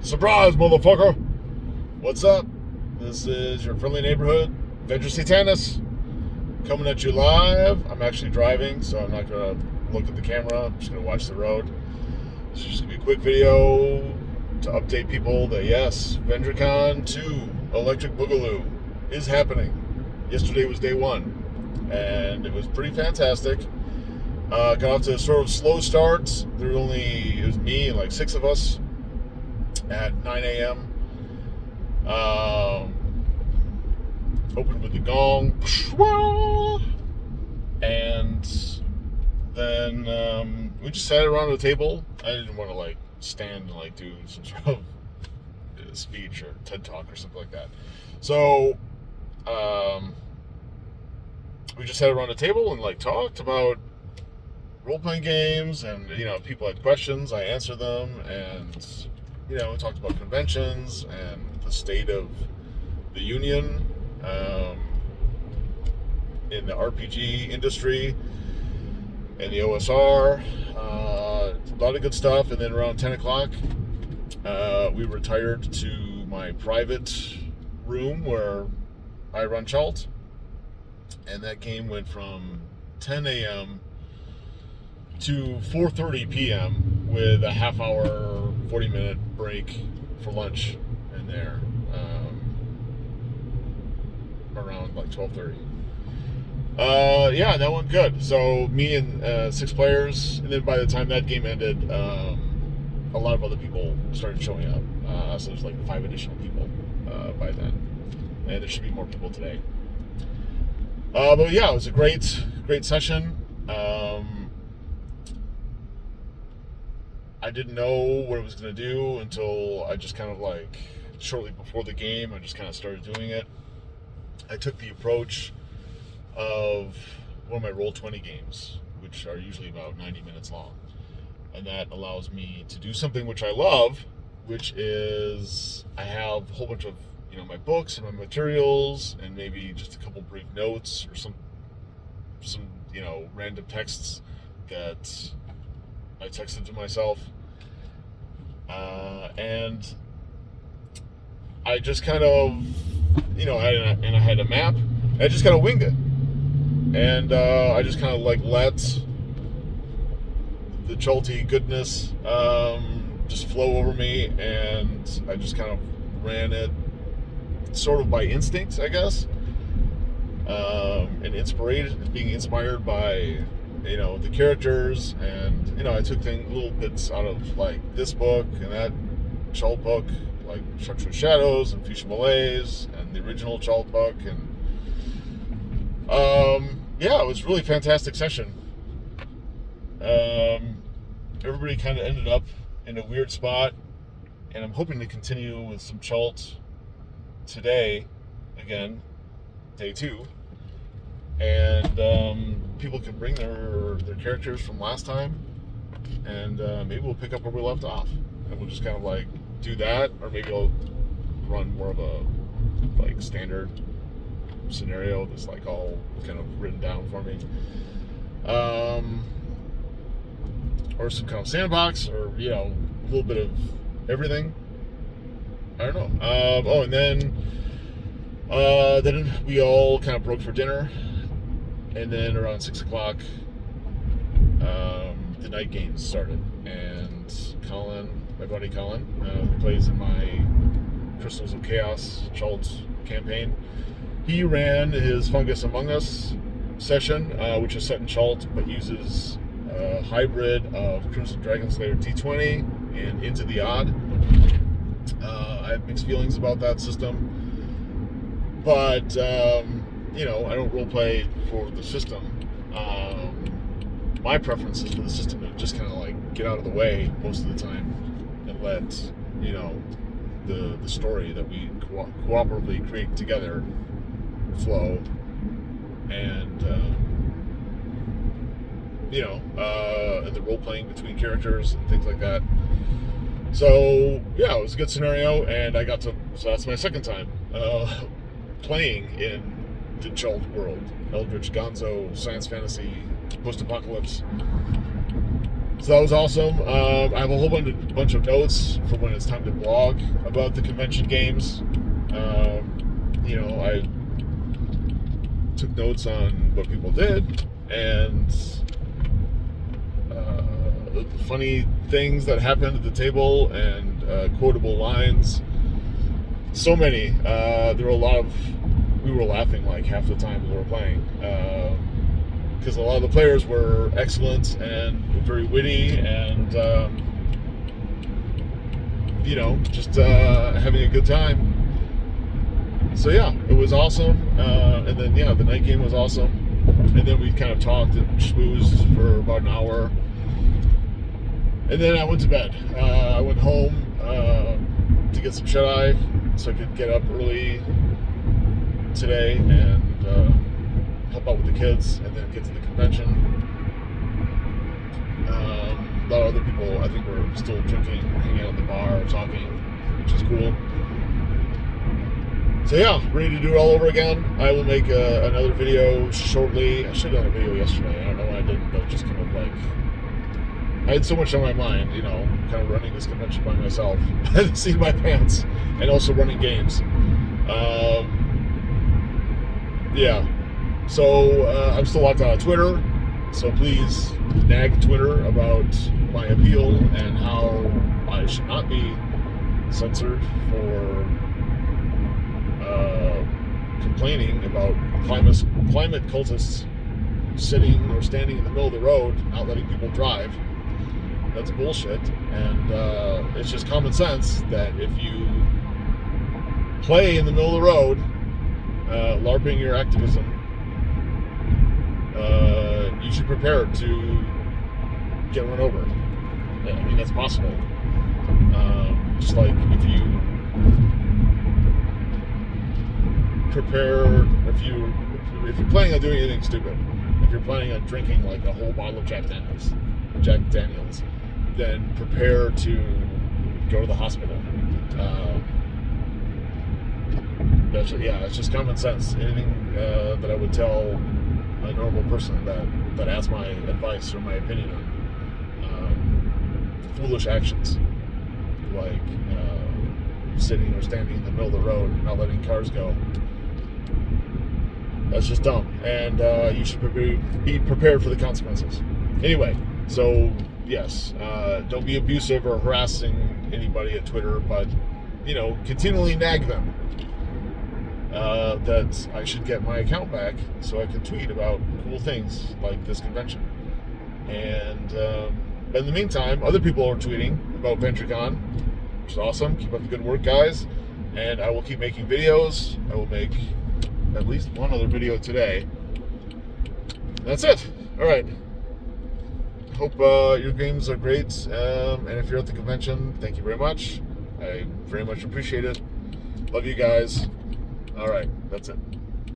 Surprise, motherfucker! What's up? This is your friendly neighborhood, Venger Satanis, coming at you live. I'm actually driving, so I'm not going to look at the camera. I'm just going to watch the road. This is just going to be a quick video to update people that, yes, VengerCon 2 Electric Boogaloo is happening. Yesterday was day one, and it was pretty fantastic. Got off to a sort of slow start. It was me and like 6 of us at 9 a.m. Opened with the gong, and then we just sat around the table. I didn't want to like stand and like do some sort of speech or TED talk or something like that. So we just sat around the table and like talked about role-playing games, and people had questions, I answered them, and we talked about conventions and the state of the union in the RPG industry and the OSR. A lot of good stuff. And then around 10 o'clock, we retired to my private room where I run Chalt. And that game went from 10 a.m. to 4:30 p.m. with a half hour, 40-minute break for lunch in there, around like 12:30. Yeah, that went good. So me and 6 players, and then by the time that game ended, a lot of other people started showing up. So there's like 5 additional people by then, and there should be more people today. But yeah, it was a great session. I didn't know what I was going to do until I just kind of like, shortly before the game, I just kind of started doing it. I took the approach of one of my Roll20 games, which are usually about 90 minutes long. And that allows me to do something which I love, which is I have a whole bunch of, my books and my materials, and maybe just a couple brief notes or some random texts that I texted to myself. And I just kind of, I had a map, and I just kind of winged it. And I just kind of like let the Chalty goodness just flow over me, and I just kind of ran it sort of by instinct, I guess, and being inspired by the characters, and I took little bits out of like this book and that Chalt book, like Structure of Shadows and Fuchsia Malaise and the original Chalt book, and yeah, it was a really fantastic session. Everybody kind of ended up in a weird spot, and I'm hoping to continue with some Chalt today, again, day 2, and people can bring their characters from last time, and maybe we'll pick up where we left off, and we'll just kind of like do that, or maybe I'll run more of a like standard scenario that's like all kind of written down for me, or some kind of sandbox, or a little bit of everything. I don't know. And then we all kind of broke for dinner, and then around 6 o'clock, the night games started, and Colin, my buddy Colin, who plays in my Crystals of Chaos Chalt campaign, he ran his Fungus Among Us session, which is set in Chalt, but uses a hybrid of Crimson Dragon Slayer T20 and Into the Odd. I have mixed feelings about that system, but I don't roleplay for the system. My preference is for the system to just kind of like get out of the way most of the time, and let the story that we cooperatively create together flow, and and the role playing between characters and things like that. So yeah, it was a good scenario, and so that's my second time playing in the Chalt world, Eldritch Gonzo, science fantasy, post-apocalypse. So that was awesome. I have a whole bunch of notes for when it's time to blog about the convention games. I took notes on what people did and funny things that happened at the table and quotable lines. So many. There were a lot of. We were laughing like half the time we were playing because a lot of the players were excellent and very witty and just having a good time. So yeah, it was awesome. And then the night game was awesome. And then we kind of talked and schmoozed for about an hour. And then I went to bed. I went home to get some shut-eye so I could get up early today and help out with the kids and then get to the convention. A lot of other people, I think, were still drinking, hanging out in the bar, talking, which is cool. So yeah, ready to do it all over again. I will make another video shortly. I should have done a video yesterday. I don't know why I didn't, but it just kind of like... I had so much on my mind, kind of running this convention by myself. I had to see my pants. And also running games. So I'm still locked out of Twitter. So please nag Twitter about my appeal and how I should not be censored for complaining about climate cultists sitting or standing in the middle of the road, not letting people drive. That's bullshit, and it's just common sense that if you play in the middle of the road, LARPing your activism, you should prepare to get run over. I mean, that's possible. Just like if you prepare, if you're planning on doing anything stupid, if you're planning on drinking like a whole bottle of Jack Daniels, then prepare to go to the hospital. It's just common sense. Anything that I would tell a normal person that asks my advice or my opinion on foolish actions, like sitting or standing in the middle of the road and not letting cars go. That's just dumb, and you should be prepared for the consequences. Anyway, so yes, don't be abusive or harassing anybody at Twitter, but continually nag them that I should get my account back so I can tweet about cool things like this convention. And but in the meantime, other people are tweeting about VengerCon, which is awesome. Keep up the good work, guys, and I will keep making videos. I will make at least one other video today. That's it. All right. Hope your games are great, and if you're at the convention, thank you very much. I very much appreciate it. Love you guys. All right, that's it.